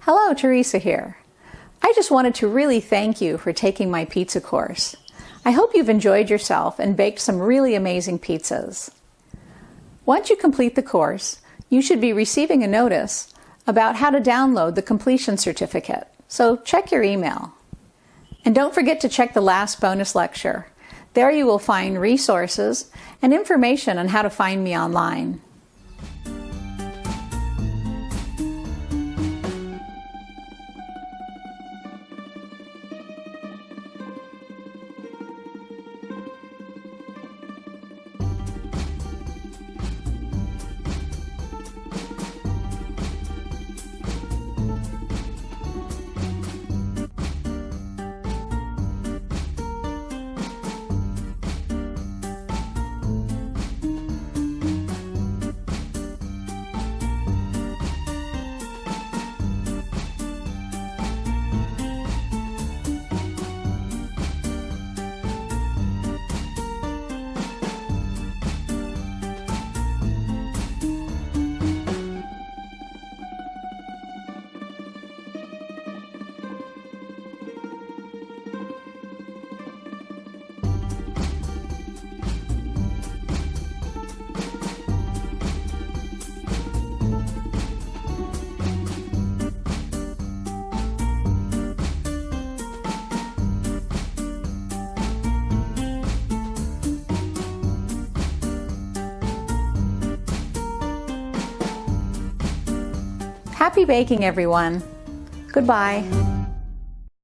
Hello, Teresa here. I just wanted to really thank you for taking my pizza course. I hope you've enjoyed yourself and baked some really amazing pizzas. Once you complete the course, you should be receiving a notice about how to download the completion certificate, so check your email. And don't forget to check the last bonus lecture. There you will find resources and information on how to find me online. Happy baking, everyone. Goodbye.